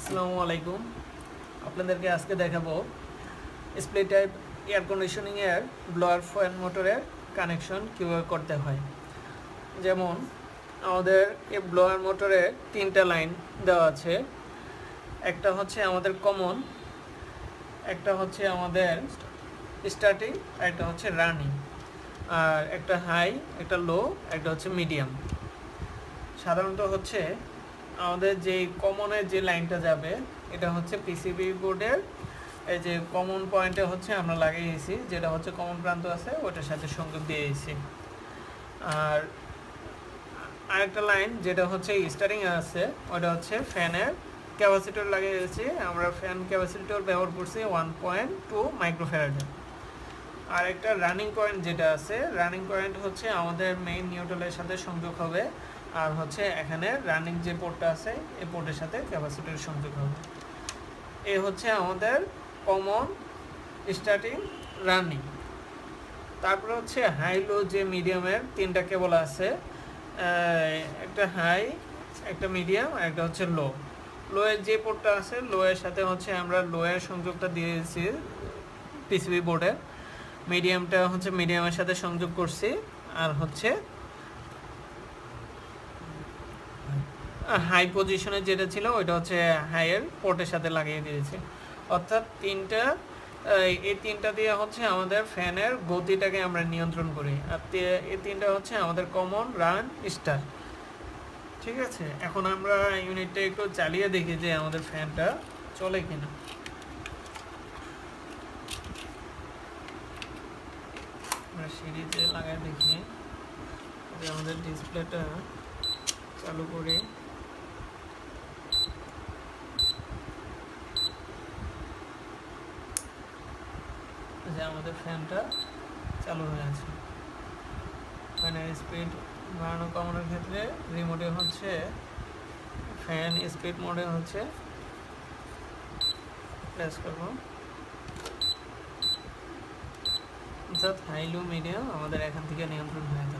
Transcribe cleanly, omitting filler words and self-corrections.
আসসালামু আলাইকুম। আপনাদেরকে আজকে দেখাবো স্প্লিট টাইপ এয়ার কন্ডিশনিংয়ের ব্লোয়ার ফ্যান মোটরের কানেকশন কীভাবে করতে হয়। যেমন আমাদের এই ব্লোয়ার মোটরে তিনটা লাইন দেওয়া আছে। একটা হচ্ছে আমাদের কমন, একটা হচ্ছে আমাদের স্টার্টিং, একটা হচ্ছে রানিং, আর একটা হাই, একটা লো, একটা হচ্ছে মিডিয়াম। সাধারণত হচ্ছে আমাদের যে কমনের যে লাইনটা যাবে এটা হচ্ছে পিসিবি বোর্ডের এই যে কমন পয়েন্টে হচ্ছে আমরা লাগিয়েছি, যেটা হচ্ছে কমন প্রান্ত আছে ওটার সাথে সংযোগ দিয়েছি। আর আরেকটা লাইন যেটা হচ্ছে স্টার্টিং আছে ওটা হচ্ছে ফ্যানের ক্যাপাসিটর লাগিয়েছি। আমরা ফ্যান ক্যাপাসিটর ব্যবহার করছি 1.2 মাইক্রোফ্যারাডের। আর একটা রানিং পয়েন্ট যেটা আছে, রানিং পয়েন্ট হচ্ছে আমাদের মেইন নিউট্রালের সাথে সংযোগ হবে, আর হচ্ছে এখানে রানিং যে পোর্টটা আছে এই পোর্টের সাথে ক্যাপাসিটর সংযোগ হবে। এই হচ্ছে আমাদের কমন, স্টার্টিং, রানিং। তারপরে হচ্ছে হাই লো যে মিডিয়ামের তিনটা কেবল আছে, একটা হাই, একটা মিডিয়াম, আর একটা হচ্ছে লো। লোয়ের যে পোর্টটা আছে লোয়ের সাথে হচ্ছে আমরা লোয়ের সংযোগটা দিয়েছি পিসিবি বোর্ডে, মিডিয়ামটা হচ্ছে মিডিয়ামের সাথে সংযোগ করছি, আর হচ্ছে হাই পজিশনে যেটা ছিল ওইটা হচ্ছে হাইয়ের পোর্টের সাথে লাগিয়ে দিয়েছি। অর্থাৎ এই তিনটা দিয়ে হচ্ছে আমাদের ফ্যানের গতিটাকে আমরা নিয়ন্ত্রণ করি। আর এই তিনটা হচ্ছে আমাদের কমন, রান, স্টার। ঠিক আছে, এখন আমরা ইউনিটটা একটু চালিয়ে দেখি যে আমাদের ফ্যানটা চলে কিনা। আমরা সিরিজে লাগাই দেখি যে আমাদের ডিসপ্লেটা চালু করি। যে আমাদের ফ্যানটা চালু হয়ে আছে। ফ্যানের স্পিড বাড়ানো কমানোর ক্ষেত্রে রিমোটে হচ্ছে ফ্যান স্পিড মোডে হচ্ছে প্রেস করব, অর্থাৎ হাই লো মিডিয়াম আমাদের এখান থেকে নিয়ন্ত্রণ হয়ে থাকে।